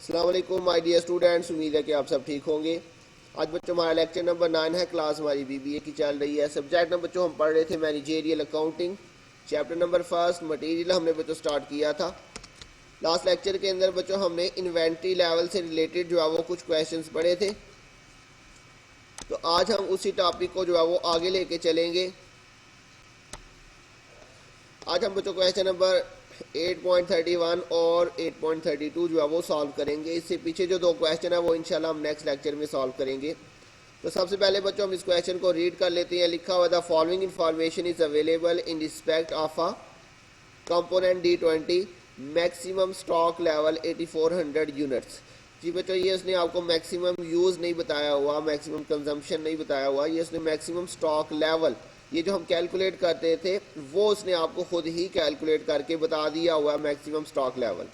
अस्सलाम वालेकुम my dear students, उम्मीद है कि आप सब ठीक होंगे। आज बच्चों हमारा लेक्चर नंबर 9 है। क्लास हमारी बीबीए की चल रही है। सब्जेक्ट नंबर बच्चों हम पढ़ रहे थे managerial accounting, chapter number first material हमने बच्चों स्टार्ट किया था। लास्ट लेक्चर के अंदर बच्चों हमने इन्वेंट्री लेवल से रिलेटेड जो है वो कुछ क्वेश्चंस पढ़े थे। तो आज हम उसी टॉपिक को जो है वो आगे लेके चलेंगे। आज हम बच्चों क्वेश्चन नंबर 8.31 और 8.32 जो है वो सॉल्व करेंगे। इससे पीछे जो दो क्वेश्चन है वो इंशाल्लाह हम नेक्स्ट लेक्चर में सॉल्व करेंगे। तो सबसे पहले बच्चों हम इस क्वेश्चन को रीड कर लेते हैं। लिखा हुआ the following information is available in respect of a component D20 maximum stock level 8400 units. जी बच्चों, ये उसने आपको मैक्सिमम यूज़ नहीं बताया हुआ, मैक्सिमम कंजम्पशन नहीं बताया हुआ, ये उसने मैक्सिमम स्टॉक लेवल, ये जो हम कैलकुलेट करते थे वो उसने आपको खुद ही कैलकुलेट करके बता दिया हुआ है मैक्सिमम स्टॉक लेवल।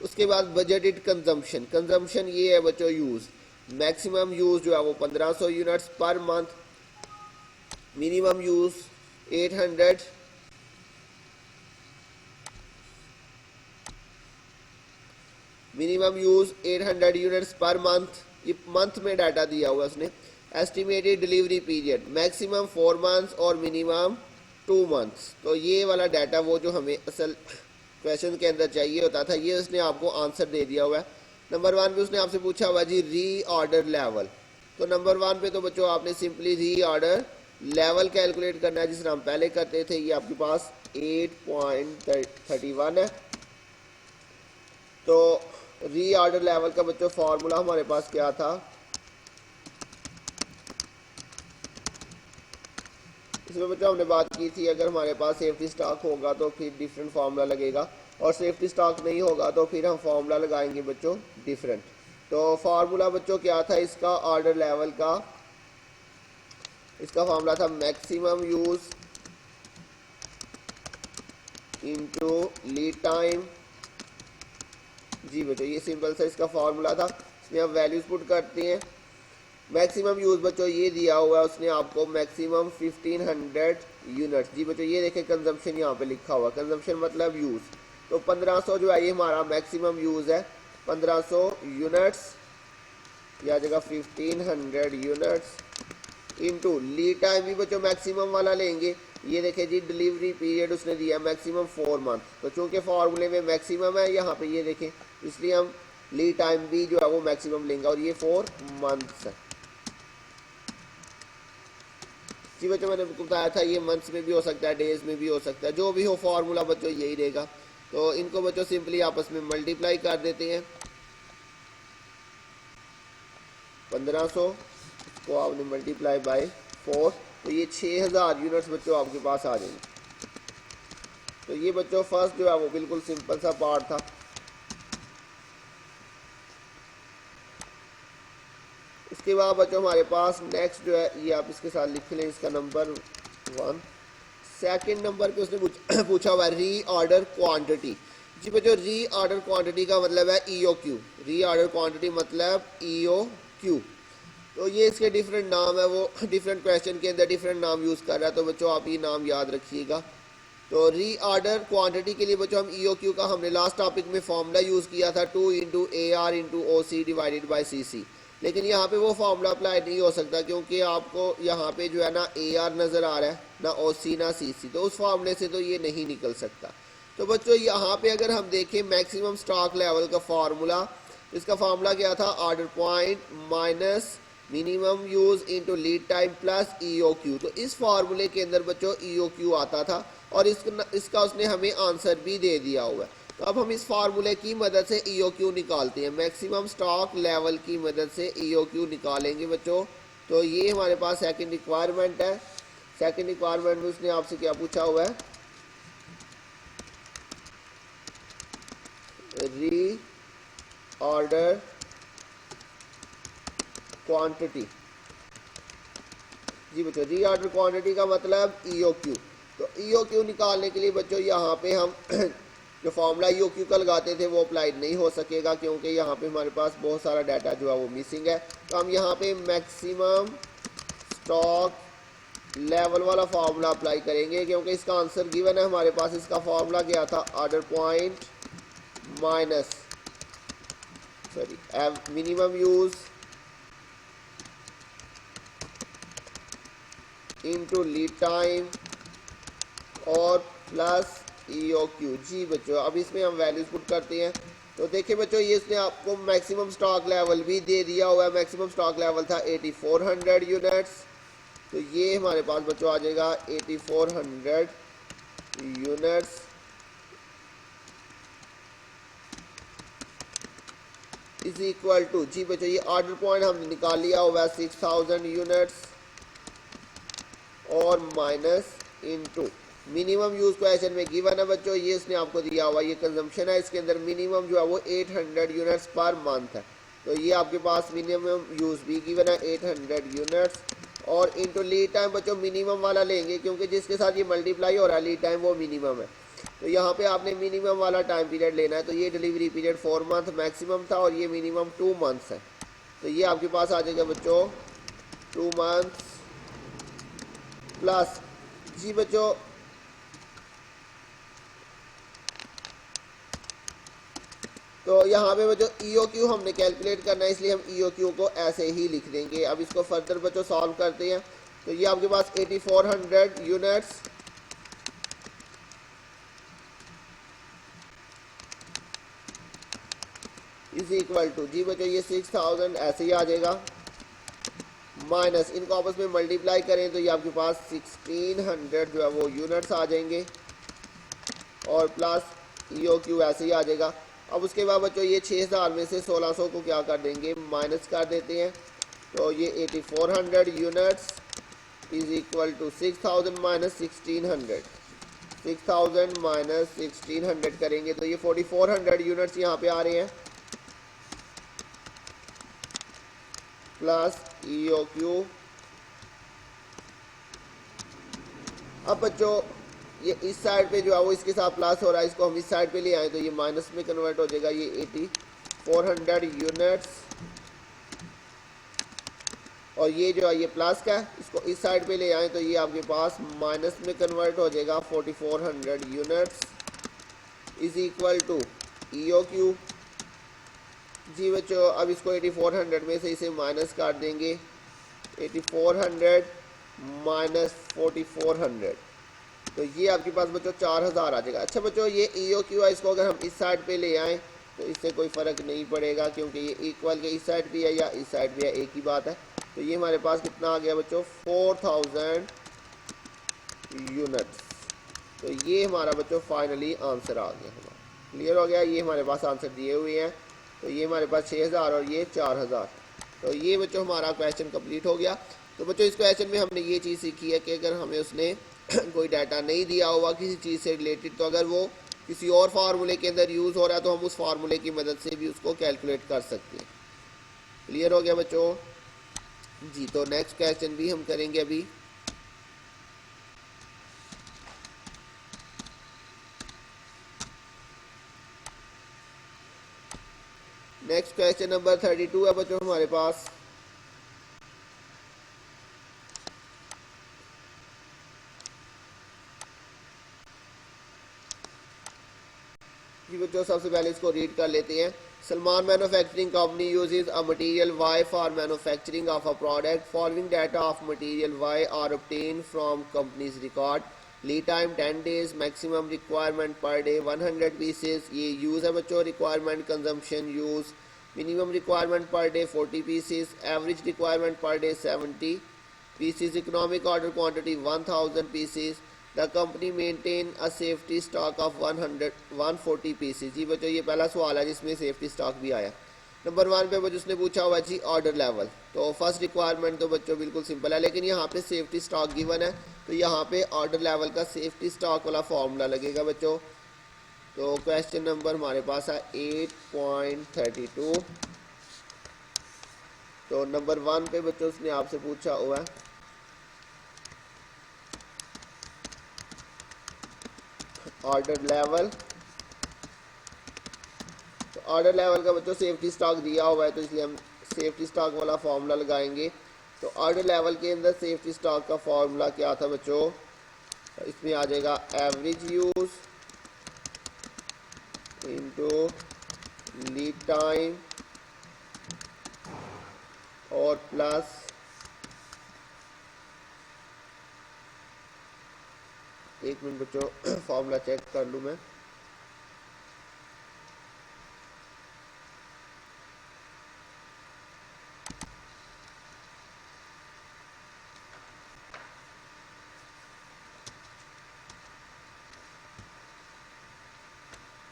उसके बाद बजटेड कंजम्पशन, कंजम्पशन ये है बच्चों यूज़, मैक्सिमम यूज़ जो है वो 1500 units per month, minimum use 800, minimum use 800 units per month, ये मंथ में डाटा दिया हुआ उसने। Estimated delivery period maximum 4 months और मिनिमम 2 मंथ्स। तो ये वाला डाटा वो जो हमें असल क्वेश्चन के अंदर चाहिए होता था, ये उसने आपको आंसर दे दिया हुआ है। नंबर 1 पे उसने आपसे पूछा हुआ जी री ऑर्डर लेवल। तो नंबर 1 पे तो बच्चों आपने सिंपली री ऑर्डर लेवल कैलकुलेट करना है, जिस तरह हम पहले करते थे। ये आपके पास 8.31 है। तो री ऑर्डर लेवल का बच्चों फॉर्मूला हमारे पास क्या था, इसमें बच्चों हमने बात की थी अगर हमारे पास सेफ्टी स्टॉक होगा तो फिर डिफरेंट फार्मूला लगेगा, और सेफ्टी स्टॉक नहीं होगा तो फिर हम फार्मूला लगाएंगे बच्चों डिफरेंट। तो फार्मूला बच्चों क्या था इसका ऑर्डर लेवल का, इसका फार्मूला था maximum use into lead time. जी बच्चों, ये सिंपल सा इसका फार्मूला था। इसमें हम वैल्यूज पुट करते हैं। मैक्सिमम यूज़ बच्चों ये दिया हुआ है उसने आपको मैक्सिमम 1500 यूनिट्स। जी बच्चों, ये देखें कंजम्पशन यहाँ पे लिखा हुआ, कंजम्पशन मतलब यूज़। तो 1500 जो है ये हमारा मैक्सिमम यूज़ है, 1500 यूनिट्स या जगह 1500 यूनिट्स इनटू लीड टाइम भी बच्चों मैक्सिमम वाला लेंगे। ये देखें जी डिलीवरी पीरियड उसने दिया मैक्सिमम 4 मंथ। तो चूँकि फार्मूले में मैक्सिमम है यहाँ पे, ये देखें, इसलिए हम लीड टाइम भी जो है वो मैक्सिमम लेंगे, और ये 4 मंथ्स है। जी बच्चों, मैंने बताया था ये मंथ्स में भी हो सकता है, डेज में भी हो सकता है, जो भी हो फार्मूला बच्चों यही रहेगा। तो इनको बच्चों सिंपली आपस में मल्टीप्लाई कर देते हैं। 1500 को आपने मल्टीप्लाई बाय 4, तो ये 6000 यूनिट्स बच्चों आपके पास आ जाएंगे। तो ये बच्चों फर्स्ट जो है वो बिल्कुल सिंपल सा पार्ट था। इसके बाद बच्चों हमारे पास नेक्स्ट जो है ये आप इसके साथ लिख लें, इसका नंबर 1। सेकंड नंबर पे उसने पूछा हुआ री ऑर्डर क्वांटिटी। जी बच्चों, री ऑर्डर क्वांटिटी का मतलब है EOQ। री ऑर्डर क्वांटिटी मतलब EOQ। तो ये इसके डिफरेंट नाम है, वो डिफरेंट क्वेश्चन के अंदर डिफरेंट नाम यूज़ कर रहा है, तो बच्चों आप ये नाम याद रखिएगा। तो री ऑर्डर क्वांटिटी के लिए बच्चों हम EOQ का हमने लास्ट टॉपिक में फॉर्मूला यूज़ किया था 2 × AR × OC divided by CC। लेकिन यहाँ पे वो फार्मूला अप्लाई नहीं हो सकता, क्योंकि आपको यहाँ पे जो है ना AR नज़र आ रहा है, ना OC ना CC, तो उस फार्मूले से तो ये नहीं निकल सकता। तो बच्चों यहाँ पे अगर हम देखें मैक्सिमम स्टॉक लेवल का फार्मूला, इसका फार्मूला क्या था, order point minus minimum use into lead time plus EOQ। तो इस फार्मूले के अंदर बच्चों EOQ आता था, और इसका उसने हमें आंसर भी दे दिया हुआ है। तो अब हम इस फार्मूले की मदद से EOQ निकालते हैं, मैक्सिमम स्टॉक लेवल की मदद से EOQ निकालेंगे बच्चों। तो ये हमारे पास सेकंड रिक्वायरमेंट है। सेकंड रिक्वायरमेंट में उसने आपसे क्या पूछा हुआ है, री ऑर्डर क्वांटिटी। जी बच्चों, री ऑर्डर क्वांटिटी का मतलब EOQ। तो EOQ निकालने के लिए बच्चों यहाँ पे हम जो फॉर्मूला EOQ का लगाते थे वो अप्लाइड नहीं हो सकेगा, क्योंकि यहाँ पे हमारे पास बहुत सारा डाटा जो है वो मिसिंग है। तो हम यहाँ पे मैक्सिमम स्टॉक लेवल वाला फार्मूला अप्लाई करेंगे, क्योंकि इसका आंसर गिवन है हमारे पास। इसका फार्मूला क्या था, order point minus sorry minimum use into lead time और प्लस EOQ। जी बच्चों, अब इसमें हम वैल्यूज पुट करते हैं। तो देखिए बच्चों, ये इसने आपको मैक्सिमम स्टॉक लेवल भी दे दिया हुआ है। मैक्सिमम स्टॉक लेवल था 8400 यूनिट्स। तो ये हमारे पास बच्चों आ जाएगा 8400 यूनिट्स इज इक्वल टू, जी बच्चों ये ऑर्डर पॉइंट हमने निकाल लिया हुआ है 6000 यूनिट्स और minus into minimum use question में गिवन है बच्चों, ये इसने आपको दिया हुआ, ये कंजम्पशन है, इसके अंदर मिनिमम जो है वो 800 यूनिट्स पर मंथ है। तो ये आपके पास मिनिमम यूज भी गिवन है 800 यूनिट्स और इनटू लीड टाइम बच्चों मिनिमम वाला लेंगे, क्योंकि जिसके साथ ये मल्टीप्लाई हो रहा है लीड टाइम वो मिनिमम है। तो यहाँ पे आपने मिनिमम वाला टाइम पीरियड लेना है। तो ये डिलीवरी पीरियड 4 मंथ मैक्सिमम था और ये मिनिमम 2 मंथ्स है। तो ये आपके पास आ जाएगा बच्चों 2 मंथ्स प्लस, जी बच्चों तो यहाँ पे बच्चों EOQ हमने कैलकुलेट करना है, इसलिए हम EOQ को ऐसे ही लिख देंगे। अब इसको फर्दर बच्चों सॉल्व करते हैं। तो ये आपके पास 8400 यूनिट्स इज इक्वल टू, जी बच्चों ये 6000 ऐसे ही आ जाएगा, माइनस इनको आपस में मल्टीप्लाई करें तो ये आपके पास 1600 जो है वो यूनिट्स आ जाएंगे और प्लस EOQ ऐसे ही आ जाएगा। अब उसके बाद बच्चों ये 6000 में से 1600 को क्या कर देंगे, माइनस कर देते हैं। तो ये 8400 units is equal to 6000 minus 1600, 6000 minus 1600 करेंगे तो ये 4400 यूनिट्स यहाँ पे आ रहे हैं प्लस EOQ। अब बच्चों ये इस साइड पे जो है वो इसके साथ प्लस हो रहा है, इसको हम इस साइड पे ले आए तो ये माइनस में कन्वर्ट हो जाएगा। ये 8400 यूनिट्स और ये जो है ये प्लस का है, इसको इस साइड पे ले आए तो ये आपके पास माइनस में कन्वर्ट हो जाएगा। 4400 units is equal to EOQ। जी बच्चों, अब इसको 8400 में से इसे माइनस कर देंगे, 8400 माइनस 4400 तो ये आपके पास बच्चों 4000 आ जाएगा। अच्छा बच्चों, ये EOQ है, इसको अगर हम इस साइड पे ले आएँ तो इससे कोई फ़र्क नहीं पड़ेगा, क्योंकि ये इक्वल के इस साइड भी है या इस साइड भी है, एक ही बात है। तो ये हमारे पास कितना आ गया बच्चों, 4000 यूनिट्स। तो ये हमारा बच्चों फाइनली आंसर आ गया हमारा, क्लियर हो गया। ये हमारे पास आंसर दिए हुए हैं। तो ये हमारे पास 6000 और ये 4000। तो ये बच्चों हमारा क्वेश्चन कंप्लीट हो गया। तो बच्चों इस क्वेश्चन में हमने ये चीज़ सीखी है कि अगर हमें उसने कोई डाटा नहीं दिया हुआ किसी चीज़ से रिलेटेड, तो अगर वो किसी और फार्मूले के अंदर यूज़ हो रहा है तो हम उस फार्मूले की मदद से भी उसको कैलकुलेट कर सकते हैं। क्लियर हो गया बच्चों जी। तो नेक्स्ट क्वेश्चन भी हम करेंगे अभी। नेक्स्ट क्वेश्चन नंबर 32 है बच्चों हमारे पास। जी बच्चों, सबसे पहले इसको रीड कर लेते हैं। Salman manufacturing company uses a material Y for manufacturing of a product. Following data of material Y are obtained from companies record. Lead time 10 days, maximum requirement per day 100 pieces. ये यूज़ है बच्चों, requirement consumption use. Minimum requirement per day 40 pieces, average requirement per day 70 pieces, economic order quantity 1000 pieces. The company maintain a safety stock of 140 pieces। जी बच्चों, ये पहला सवाल है जिसमें safety stock भी आया। नंबर 1 पे बच्चों उसने पूछा हुआ जी ऑर्डर लेवल। तो फर्स्ट रिक्वायरमेंट तो बच्चों बिल्कुल सिंपल है, लेकिन यहाँ पे सेफ्टी स्टॉक गिवन है तो यहाँ पे ऑर्डर लेवल का सेफ्टी स्टॉक वाला फॉर्मूला लगेगा बच्चों। तो क्वेश्चन नंबर हमारे पास है 8.32। तो नंबर 1 पे बच्चों उसने आपसे पूछा हुआ है ऑर्डर लेवल। तो ऑर्डर लेवल का बच्चों सेफ्टी स्टॉक दिया हुआ है तो इसलिए हम सेफ्टी स्टॉक वाला फॉर्मूला लगाएंगे। तो ऑर्डर लेवल के अंदर सेफ्टी स्टॉक का फॉर्मूला क्या था बच्चों, इसमें आ जाएगा average use into lead time और प्लस एक मिनट बच्चों फॉर्मूला चेक कर लूँ मैं।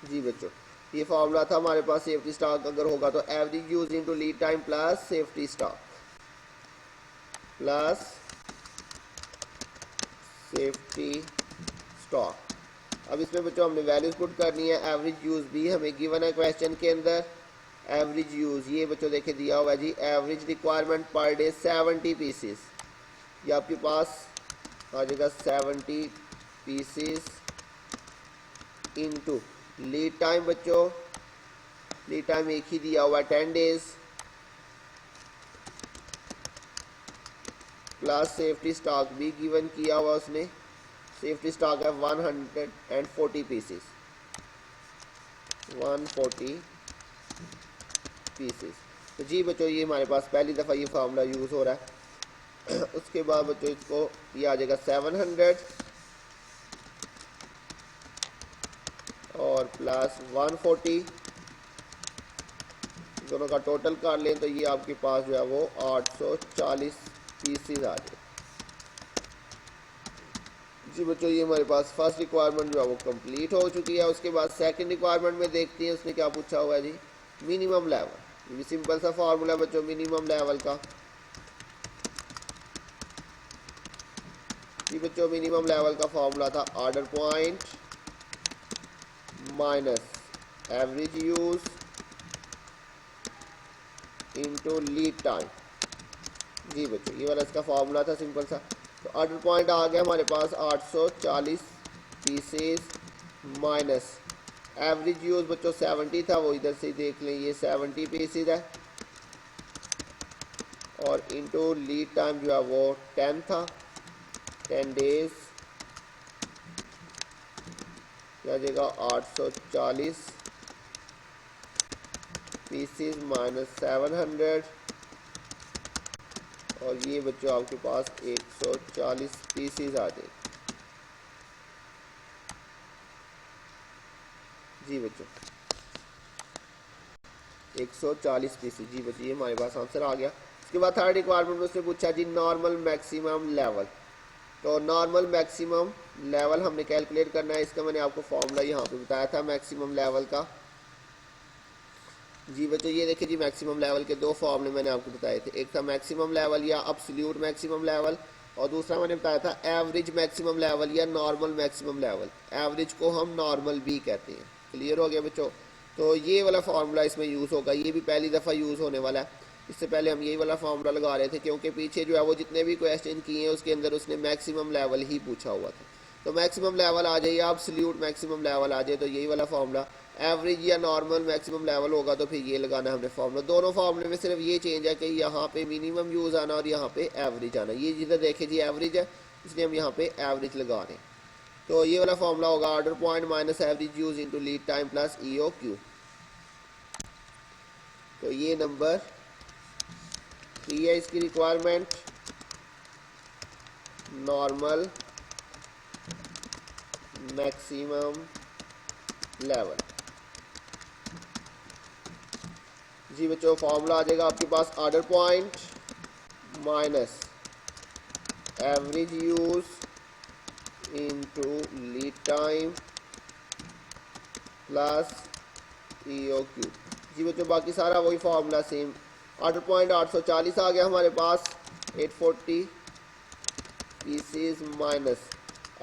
जी बच्चों, ये फॉर्मूला था हमारे पास सेफ्टी स्टॉक अगर होगा तो average use into lead time plus safety stock plus safety stock. अब इसमें बच्चों हमने वैल्यूज पुट करनी है। एवरेज यूज भी हमें गिवन है क्वेश्चन के अंदर। एवरेज यूज ये बच्चों देखे दिया हुआ है जी, average requirement per day 70 pieces. ये आपके पास आ जाएगा 70 पीसेस इनटू लीड टाइम। बच्चों लीड टाइम एक ही दिया हुआ है 10 डेज प्लस सेफ्टी स्टॉक भी गिवन किया हुआ उसने। सेफ्टी स्टॉक है 140 पीसेस 140 पीसेस। तो जी बच्चों ये हमारे पास पहली दफ़ा ये फार्मूला यूज़ हो रहा है। उसके बाद बच्चों इसको ये आ जाएगा 700 और प्लस 140, दोनों का टोटल कर लें तो ये आपके पास जो है वो 840 पीसेस आ जाए। जी बच्चों ये हमारे पास फर्स्ट रिक्वायरमेंट जो है वो कंप्लीट हो चुकी है। उसके बाद सेकंड रिक्वायरमेंट में देखते हैं उसने क्या पूछा हुआ है जी, मिनिमम लेवल। ये सिंपल सा फार्मूला बच्चों मिनिमम लेवल का। जी बच्चों मिनिमम लेवल का फार्मूला था order point minus average use into lead time. जी बच्चों ये वाला इसका फार्मूला था सिंपल सा। तो ऑर्डर पॉइंट आ गया हमारे पास 840 पीसेस माइनस एवरेज यूज बच्चों 70 था, वो इधर से देख लें ये 70 पीसेस है और इनटू लीड टाइम जो है वो 10 था 10 डेज क्या जाएगा 840 पीसेस माइनस 700 और ये बच्चों आपके पास 140 पीसेस आ जाए। जी बच्चों 140 पीसेस। जी बच्चों ये हमारे पास आंसर आ गया। इसके बाद थर्ड रिक्वायरमेंट में उसने पूछा जी नॉर्मल मैक्सिमम लेवल। तो नॉर्मल मैक्सिमम लेवल हमने कैलकुलेट करना है। इसका मैंने आपको फॉर्मूला यहाँ पे बताया था मैक्सिमम लेवल का। जी बच्चों ये देखिए जी मैक्सिमम लेवल के दो फॉर्मूले मैंने आपको बताए थे, एक था मैक्सिमम लेवल या अब्सोल्यूट मैक्सिमम लेवल और दूसरा मैंने बताया था एवरेज मैक्सिमम लेवल या नॉर्मल मैक्सिमम लेवल। एवरेज को हम नॉर्मल भी कहते हैं। क्लियर हो गया बच्चों। तो ये वाला फार्मूला इसमें यूज़ होगा, ये भी पहली दफ़ा यूज़ होने वाला है। इससे पहले हम यही वाला फार्मूला लगा रहे थे क्योंकि पीछे जो है वो जितने भी क्वेश्चन किए हैं उसके अंदर उसने मैक्सिमम लेवल ही पूछा हुआ था। तो मैक्सिमम लेवल आ जाए या अब्सोल्यूट मैक्सिमम लेवल आ जाए तो यही वाला फार्मूला। एवरेज या नॉर्मल मैक्सिमम लेवल होगा तो फिर ये लगाना हमने फार्मूला। दोनों फार्मूले में सिर्फ ये चेंज है कि यहाँ पे मिनिमम यूज़ आना और यहाँ पे एवरेज आना। ये जिधर देखे जी एवरेज है इसलिए हम यहाँ पे एवरेज लगा रहे हैं। तो ये वाला फार्मूला होगा order point minus average use into lead time plus EOQ। तो ये नंबर 3 है इसकी रिक्वायरमेंट नॉर्मल मैक्सिमम लेवल। जी बच्चों फॉर्मूला आ जाएगा आपके पास order point minus average use into lead time plus EOQ। जी बच्चों बाकी सारा वही फार्मूला सेम। ऑर्डर पॉइंट 840 आ गया हमारे पास 840 पीसेस माइनस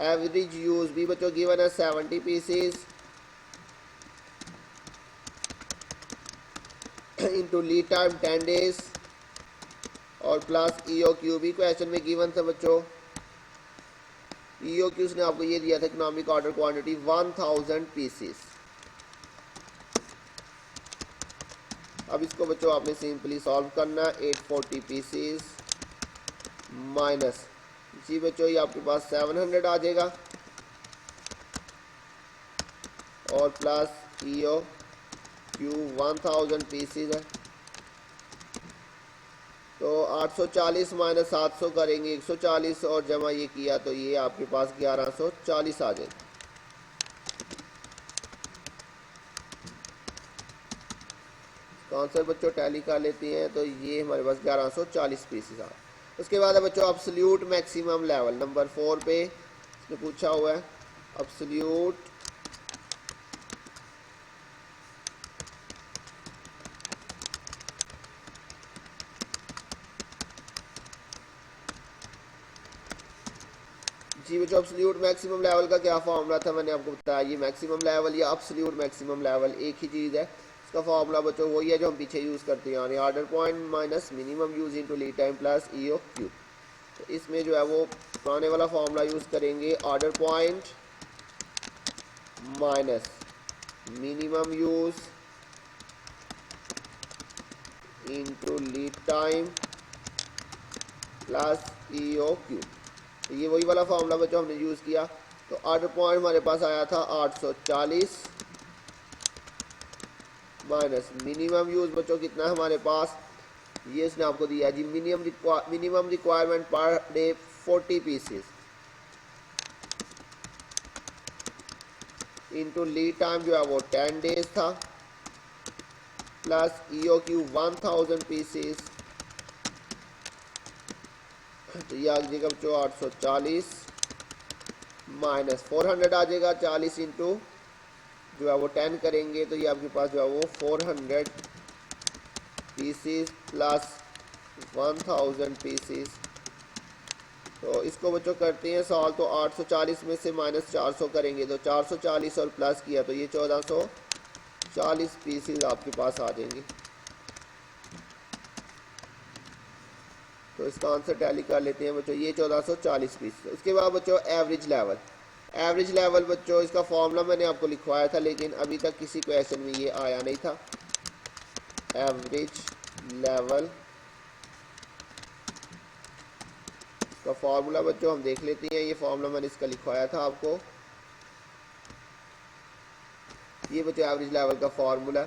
एवरेज यूज भी बच्चों गिवन है 70 pieces into lead time 10 days और प्लस EOQ भी क्वेश्चन में गिवन था बच्चों। EOQ ने आपको ये दिया था इकोनॉमिक ऑर्डर क्वांटिटी 1000 पीसेस। अब इसको बच्चों आपने सिंपली सॉल्व करना 840 पीसेस माइनस जी बच्चों ये आपके पास 700 आ जाएगा और प्लस EOQ 1000 पीसेस है तो 840 माइनस 700 करेंगे 140 और जमा ये किया तो ये आपके पास 1140 आ जाएगा। आंसर बच्चों टैली कर लेते हैं तो ये हमारे पास 1140 पीसेस आ। उसके बाद है बच्चों अब्सोल्यूट मैक्सिमम लेवल नंबर 4 पे इसने पूछा हुआ है अब्सोल्यूट जी बच्चों अब्सोल्यूट मैक्सिमम लेवल का क्या फॉर्मूला था मैंने आपको बताया। ये मैक्सिमम लेवल या अब्सोल्यूट मैक्सिमम लेवल एक ही चीज़ है। इसका फॉर्मूला बच्चों वही है जो हम पीछे यूज़ करते हैं यानी order point minus minimum use into lead time plus E O Q. तो इसमें जो है वो पुराने वाला फॉर्मूला यूज़ करेंगे order point minus minimum use into lead time plus E O Q. तो ये वही वाला फॉर्मूला बच्चों हमने यूज़ किया। तो ऑर्डर पॉइंट हमारे पास आया था 840 माइनस मिनिमम यूज़ बच्चों कितना है हमारे पास ये इसने आपको दिया जी minimum requirement per day 40 pieces into lead time जो है वो 10 डेज था plus E O Q 1000 pieces. तो ये आ जाएगा बच्चों 840 माइनस 400 आ जाएगा 40 इंटू जो है वो 10 करेंगे तो ये आपके पास जो है वो 400 पीसीस प्लस 1000 पीसीस। तो इसको बच्चों करते हैं सॉल्व तो 840 में से माइनस 400 करेंगे तो 440 और प्लस किया तो ये 1440 पीसीस आपके पास आ जाएंगे। तो इसका आंसर टैली कर लेते हैं बच्चों ये 1440 पीस। उसके बाद बच्चों एवरेज लेवल बच्चों इसका फॉर्मूला मैंने आपको लिखवाया था लेकिन अभी तक किसी क्वेश्चन में ये आया नहीं था। एवरेज लेवल का फॉर्मूला बच्चों हम देख लेते हैं। ये फॉर्मूला मैंने इसका लिखवाया था आपको। ये बच्चों एवरेज लेवल का formula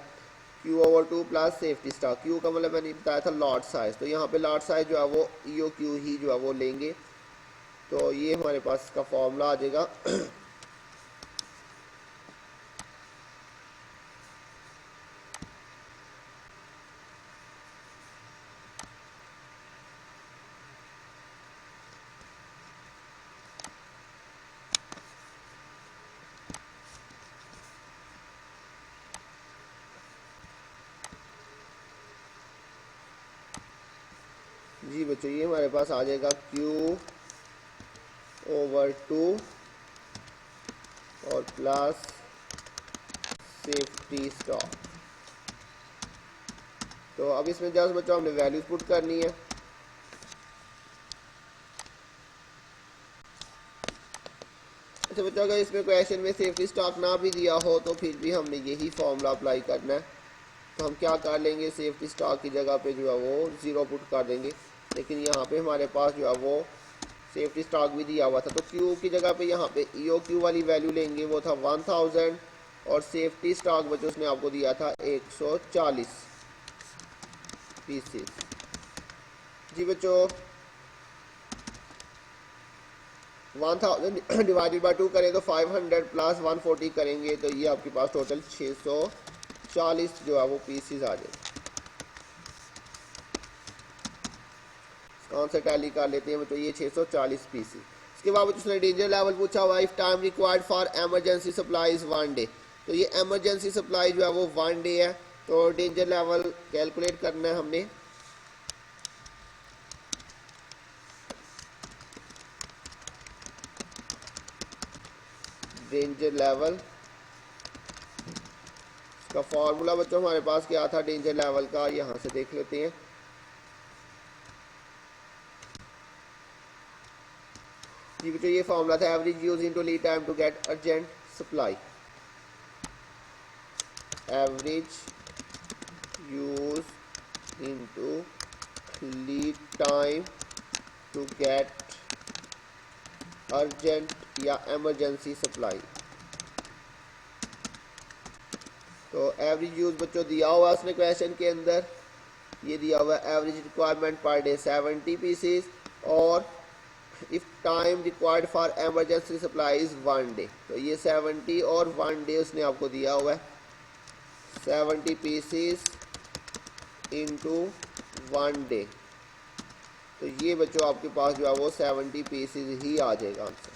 Q over 2 plus safety stock. Q का मतलब मैंने बताया था लॉट साइज। तो यहाँ पे लॉट साइज जो है वो EO Q ही जो है वो लेंगे। तो ये हमारे पास इसका फॉर्मूला आ जाएगा जी बच्चों ये हमारे पास आ जाएगा Q ओवर 2 और प्लस सेफ्टी स्टॉक। तो अब इसमें जस्ट बच्चों हमने वैल्यूज पुट करनी है। अच्छा बच्चों अगर इसमें क्वेश्चन में सेफ्टी स्टॉक ना भी दिया हो तो फिर भी हमने यही फॉर्मूला अप्लाई करना है। तो हम क्या कर लेंगे सेफ्टी स्टॉक की जगह पे जो है वो 0 पुट कर देंगे। लेकिन यहाँ पे हमारे पास जो है वो सेफ्टी स्टॉक भी दिया हुआ था तो Q की जगह पे यहाँ पे EOQ वाली वैल्यू लेंगे वो था 1000 और सेफ्टी स्टॉक बच्चों उसने आपको दिया था 140 पीसेस। जी बच्चों 1000 डिवाइडेड बाय 2 करें तो 500 प्लस 140 करेंगे तो ये आपके पास टोटल 640 जो है वो पीसेस आ जाए। आंसर टैली कर लेते हैं तो ये 640 पीसेस। इसके बाद उसने डेंजर लेवल पूछा हुआ if time required for emergency supplies 1 डे। तो ये एमरजेंसी सप्लाई जो है वो 1 डे है। तो डेंजर लेवल कैलकुलेट करना है हमने। डेंजर लेवल का फॉर्मूला बच्चों हमारे पास क्या था डेंजर लेवल का यहाँ से देख लेते हैं। जी बच्चों ये फॉर्मूला था average use into lead time to get urgent supply. Average use into lead time to get urgent या एमरजेंसी सप्लाई। तो एवरेज यूज बच्चों दिया हुआ उसने क्वेश्चन के अंदर ये दिया हुआ है average requirement per day 70 pieces, और if time required for emergency supply is 1 डे। तो ये 70 और 1 डे उसने आपको दिया हुआ है, 70 पीसेस इंटू 1 डे। तो ये बच्चों आपके पास जो है वो 70 पीसेस ही आ जाएगा आंसर।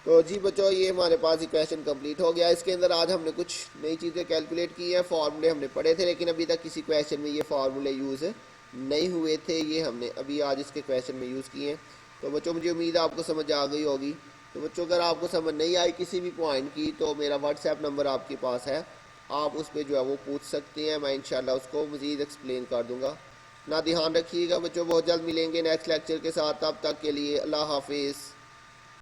तो जी बच्चों ये हमारे पास इक्वेशन कंप्लीट हो गया। इसके अंदर आज हमने कुछ नई चीज़ें कैलकुलेट की हैं, फार्मूले हमने पढ़े थे लेकिन अभी तक किसी क्वेश्चन में ये फार्मूले यूज़ नहीं हुए थे, ये हमने अभी आज इसके क्वेश्चन में यूज़ किए हैं। तो बच्चों मुझे उम्मीद है आपको समझ आ गई होगी। तो बच्चों अगर आपको समझ नहीं आई किसी भी पॉइंट की तो मेरा व्हाट्सएप नंबर आपके पास है, आप उस पर जो है वो पूछ सकते हैं, मैं इंशाल्लाह उसको मज़ीद एक्सप्लेन कर दूँगा। ना ध्यान रखिएगा बच्चों, बहुत जल्द मिलेंगे नेक्स्ट लेक्चर के साथ, तब तक के लिए अल्लाह हाफिज़।